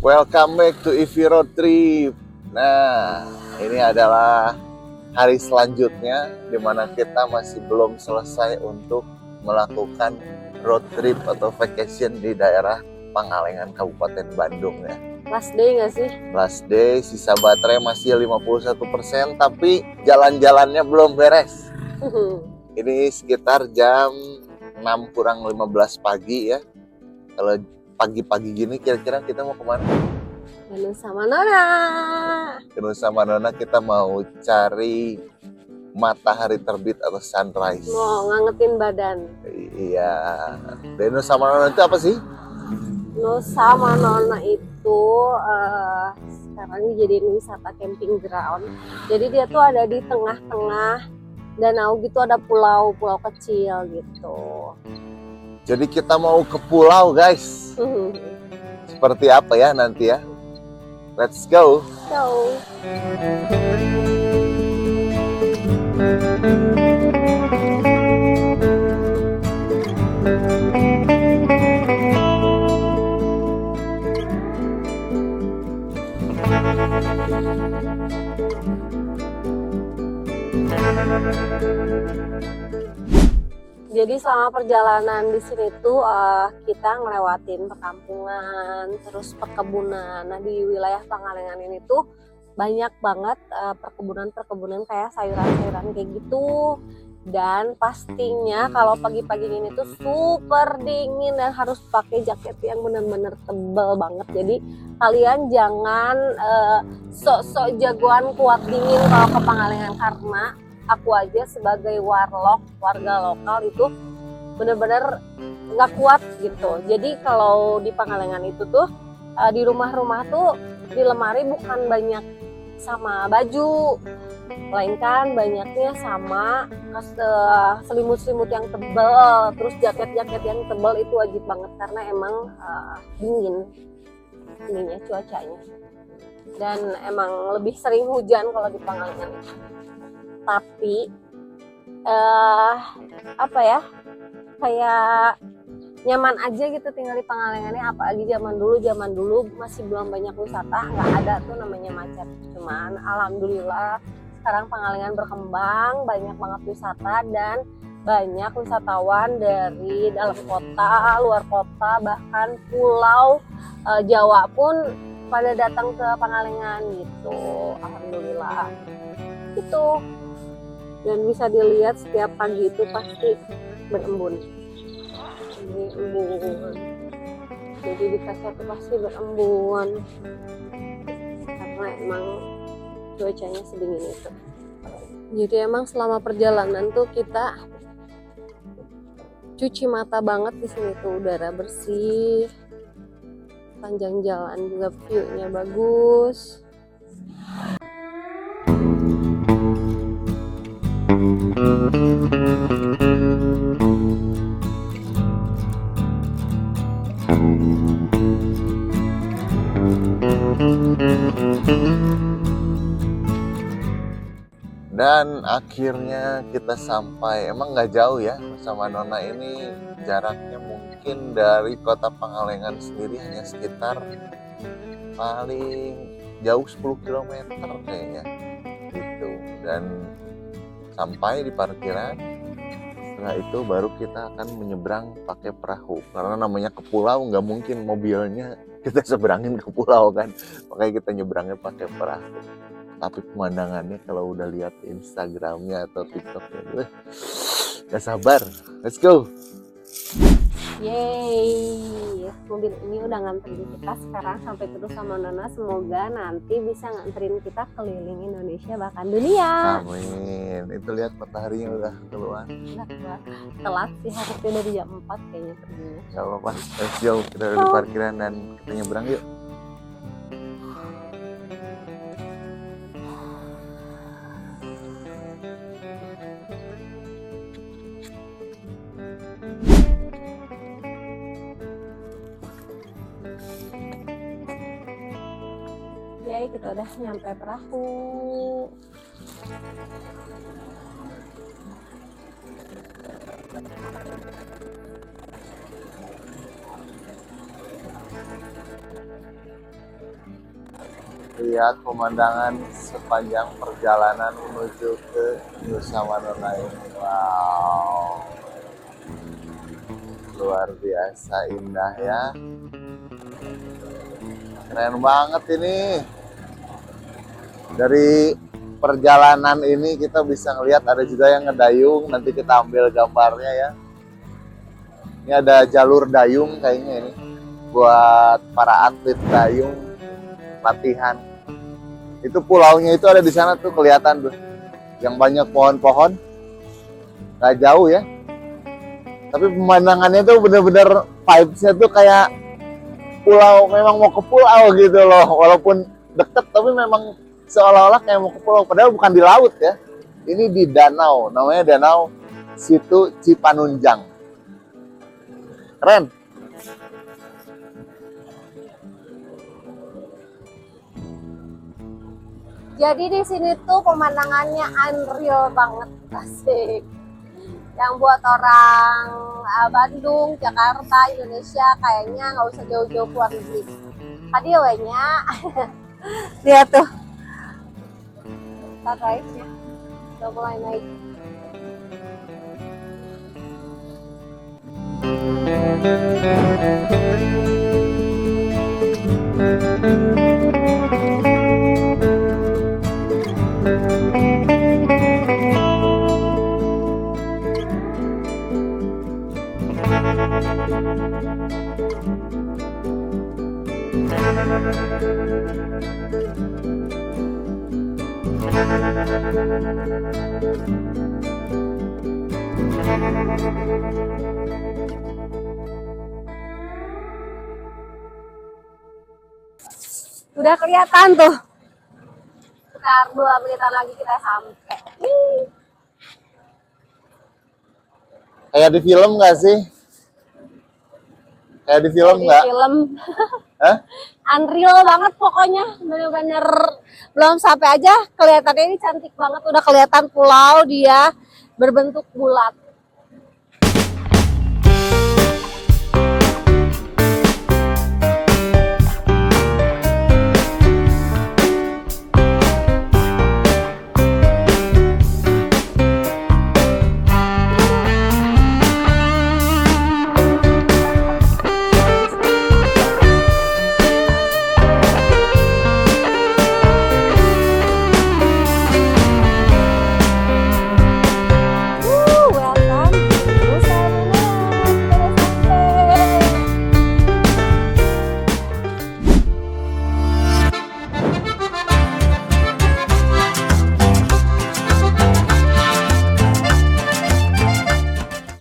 Welcome back to EV Road Trip. Nah, ini adalah hari selanjutnya di mana kita masih belum selesai untuk melakukan road trip atau vacation di daerah Pangalengan, Kabupaten Bandung ya. Last day nggak sih? Last day, sisa baterai masih 51%, tapi jalan-jalannya belum beres. Ini sekitar jam 6 kurang 15 pagi ya. Kalau pagi-pagi gini kira-kira kita mau kemana? Ke Nusa Manona. Ke Nusa Manona kita mau cari matahari terbit atau sunrise. Mau ngangetin badan. Iya. Dan Nusa Manona itu apa sih? Nusa Manona itu sekarang dijadiin wisata camping ground. Jadi dia tuh ada di tengah-tengah danau gitu, ada pulau-pulau kecil gitu. Jadi kita mau ke pulau guys. Seperti apa ya nanti ya? Let's go. So. Jadi selama perjalanan di sini tuh kita ngelewatin perkampungan, terus perkebunan. Nah di wilayah Pangalengan ini tuh banyak banget perkebunan-perkebunan kayak sayuran-sayuran kayak gitu. Dan pastinya kalau pagi-pagi ini tuh super dingin dan harus pakai jaket yang bener-bener tebel banget. Jadi kalian jangan sok-sok jagoan kuat dingin kalau ke Pangalengan, karena aku aja sebagai warga lokal itu bener-bener nggak kuat gitu. Jadi kalau di Pangalengan itu tuh di rumah-rumah tuh di lemari bukan banyak sama baju, melainkan banyaknya sama selimut-selimut yang tebal, terus jaket-jaket yang tebal itu wajib banget karena emang dingin ininya cuacanya. Dan emang lebih sering hujan kalau di Pangalengan. Tapi apa ya, kayak nyaman aja gitu tinggal di Pangalengan ini. Apalagi zaman dulu masih belum banyak wisata, nggak ada tuh namanya macet. Cuman alhamdulillah sekarang Pangalengan berkembang, banyak banget wisata dan banyak wisatawan dari dalam kota, luar kota, bahkan pulau Jawa pun pada datang ke Pangalengan gitu. Alhamdulillah itu. Dan bisa dilihat setiap pagi itu pasti berembun. Ini embun. Jadi di kaca itu pasti berembun. Karena emang cuacanya sedingin itu. Jadi emang selama perjalanan tuh kita cuci mata banget di sini tuh, udara bersih. Panjang jalan juga view-nya bagus. Dan akhirnya kita sampai. Emang nggak jauh ya, Nusa Manona ini jaraknya mungkin dari kota Pangalengan sendiri hanya sekitar paling jauh 10 km kayaknya gitu. Dan sampai di parkiran, setelah itu baru kita akan menyeberang pakai perahu. Karena namanya ke pulau, nggak mungkin mobilnya kita seberangin ke pulau kan, makanya kita nyebrangnya pakai perahu. Tapi pemandangannya kalau udah lihat Instagramnya atau TikToknya, gak sabar. Let's go. Yeay, mobil ini udah nganterin kita sekarang sampai ke Nusa Manona. Semoga nanti bisa nganterin kita keliling Indonesia bahkan dunia. Amin. Itu lihat mataharinya udah keluar. Udah keluar. Telat sih, harusnya dari jam 4 kayaknya perginya. Gak apa-apa. Let's go. Kita udah di parkiran dan kita nyebrang yuk. Oke, kita udah nyampe perahu. Lihat pemandangan sepanjang perjalanan menuju ke Nusa Manona ini. Wow, luar biasa indah ya. Keren banget ini. Dari perjalanan ini kita bisa ngelihat ada juga yang ngedayung. Nanti kita ambil gambarnya ya. Ini ada jalur dayung kayaknya ini buat para atlet dayung latihan. Itu pulaunya itu ada di sana tuh, kelihatan tuh yang banyak pohon-pohon, nggak jauh ya, tapi pemandangannya tuh bener-bener vibes-nya tuh kayak pulau, memang mau ke pulau gitu loh, walaupun deket tapi memang seolah-olah kayak mau ke pulau, padahal bukan di laut ya, ini di danau, namanya Danau Situ Cipanunjang. Keren. Jadi di sini tuh pemandangannya unreal banget, asik. Yang buat orang Bandung, Jakarta, Indonesia kayaknya nggak usah jauh-jauh keluar negeri. Tadi wenya, lihat tuh, sunrise-nya udah mulai naik. Udah kelihatan tuh. Sekitar 2 menitan lagi kita sampai. Kayak di film nggak sih? Kayak di film nggak? Film. Hah? Unreal banget pokoknya, bener-bener belum sampai aja kelihatannya ini cantik banget, udah kelihatan pulau dia berbentuk bulat.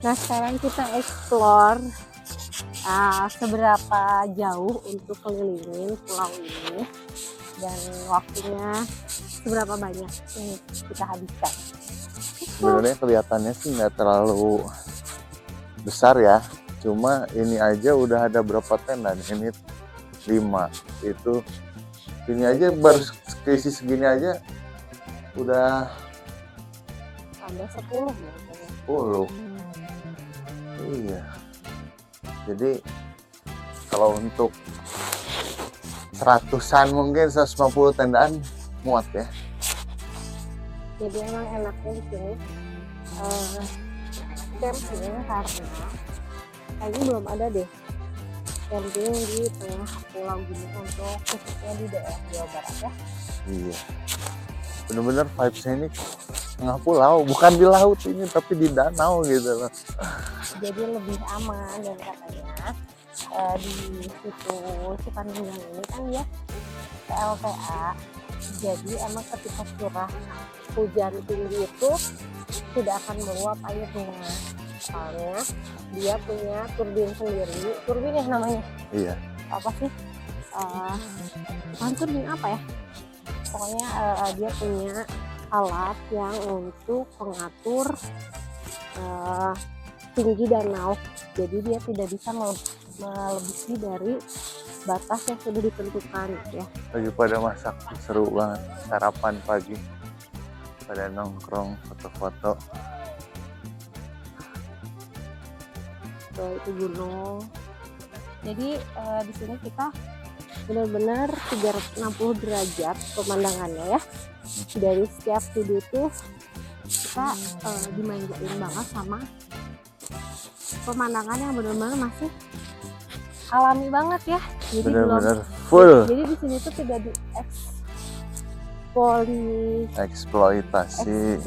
Nah, sekarang kita explore seberapa jauh untuk kelilingin pulau ini dan waktunya seberapa banyak yang kita habiskan. Sebenarnya kelihatannya sih nggak terlalu besar ya, cuma ini aja udah ada berapa tenda nih? Ini 5, itu ini aja baru krisis segini aja udah Ada 10 ya. 10. Iya, jadi kalau untuk 100-an mungkin 150 tendaan muat ya. Jadi emang enaknya di sini camping karena kayaknya belum ada deh camping di tengah pulau gini untuk khususnya di daerah Jawa Barat ya. Iya, bener-bener vibes-nya ini tengah pulau, bukan di laut ini tapi di danau gitu loh. Jadi lebih aman dan katanya di situ Cipanunjang ini kan ya PLTA, jadi emang ketika curah hujan tinggi itu tidak akan meluap airnya, soalnya dia punya turbin sendiri, turbin ya namanya. Iya. Apa sih? Turbin apa ya? Pokoknya dia punya alat yang untuk mengatur tinggi danau, jadi dia tidak bisa melebihi dari batas yang sudah ditentukan ya. Lagi pada masak, seru banget. Sarapan pagi, pada nongkrong, foto-foto. Tuh, itu gunung. Jadi di sini kita benar-benar 360 derajat pemandangannya ya. Dari setiap sudut tuh kita dimanjain banget sama pemandangan yang benar-benar masih alami banget ya. Jadi Bener-bener full jadi di sini tuh tidak eksploitasi.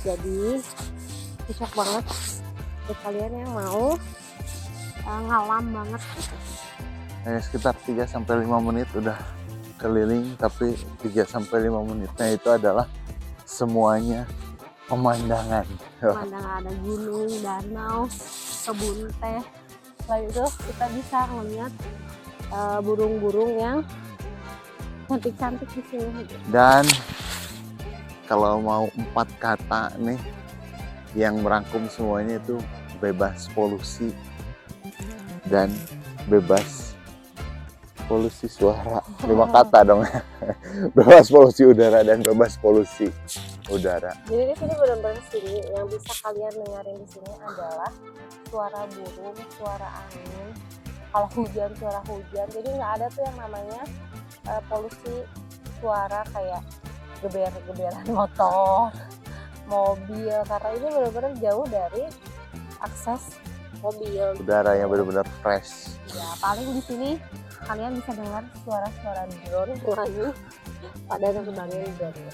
Jadi cocok banget buat kalian yang mau ngalam banget gitu. Hanya sekitar 3-5 menit udah keliling, tapi 3-5 menitnya itu adalah semuanya pemandangan. Pemandangan ada gunung, danau, kebun teh. Selain itu kita bisa melihat burung-burung yang cantik-cantik di sini. Dan kalau mau 4 kata nih yang merangkum semuanya itu bebas polusi dan bebas polusi suara. 5 kata dong. Bebas polusi udara dan bebas polusi udara. Jadi di sini benar-benar sini yang bisa kalian dengerin di sini adalah suara burung, suara angin. Kalau hujan, suara hujan. Jadi nggak ada tuh yang namanya polusi suara kayak geber-geberan motor, mobil. Karena ini benar-benar jauh dari akses mobil. Udara yang benar-benar fresh. Ya paling di sini kalian bisa dengar suara-suara drone lagi pada nerbangin drone.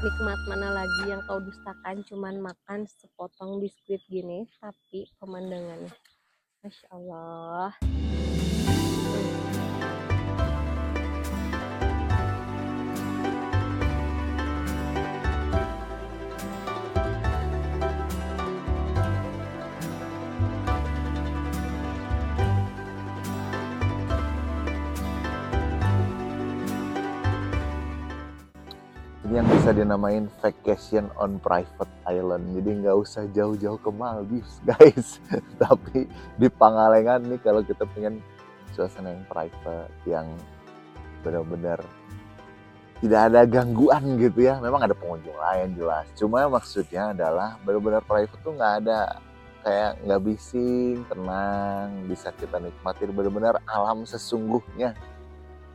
Nikmat mana lagi yang kau dustakan cuman makan sepotong biskuit gini, tapi pemandangannya Masya Allah. Yang bisa dinamain vacation on private island. Jadi nggak usah jauh-jauh ke Maldives guys. Tapi di Pangalengan nih kalau kita pengen suasana yang private, yang benar-benar tidak ada gangguan gitu ya. Memang ada pengunjung lain jelas. Cuma maksudnya adalah benar-benar private tuh nggak ada kayak nggak bising, tenang, bisa kita nikmatin benar-benar alam sesungguhnya.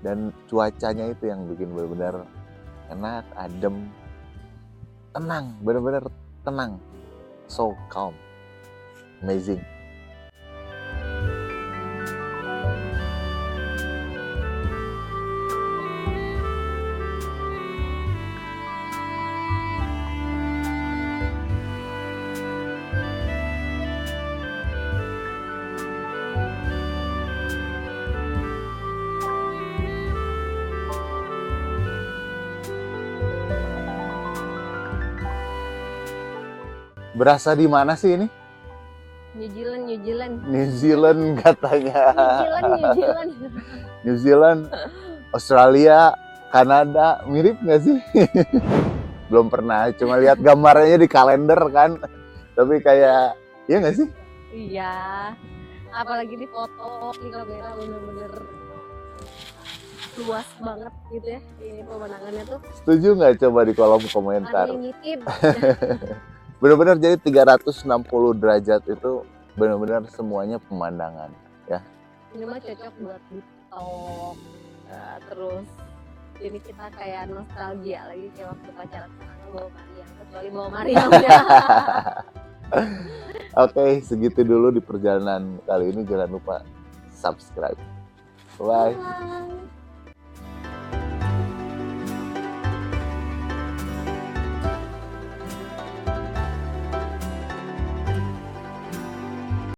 Dan cuacanya itu yang bikin benar-benar enak, adem, tenang, benar-benar tenang, so calm, amazing. Berasa di mana sih ini? New Zealand. New Zealand katanya. New Zealand, Australia, Kanada, mirip nggak sih? Belum pernah, cuma lihat gambarnya di kalender kan. Tapi kayak, iya nggak sih? Iya, apalagi di foto, di kamera bener-bener luas banget gitu ya. Ini pemandangannya tuh. Setuju nggak? Coba di kolom komentar. Ada yang ngitip. Benar-benar jadi 360 derajat itu benar-benar semuanya pemandangan. Ini mah cocok buat di TikTok. Terus jadi kita kayak nostalgia lagi kayak waktu pacaran sama bawa Mariam, kecuali bawa Mariam ya. Oke, segitu dulu di perjalanan kali ini. Jangan lupa subscribe. Bye. Bye.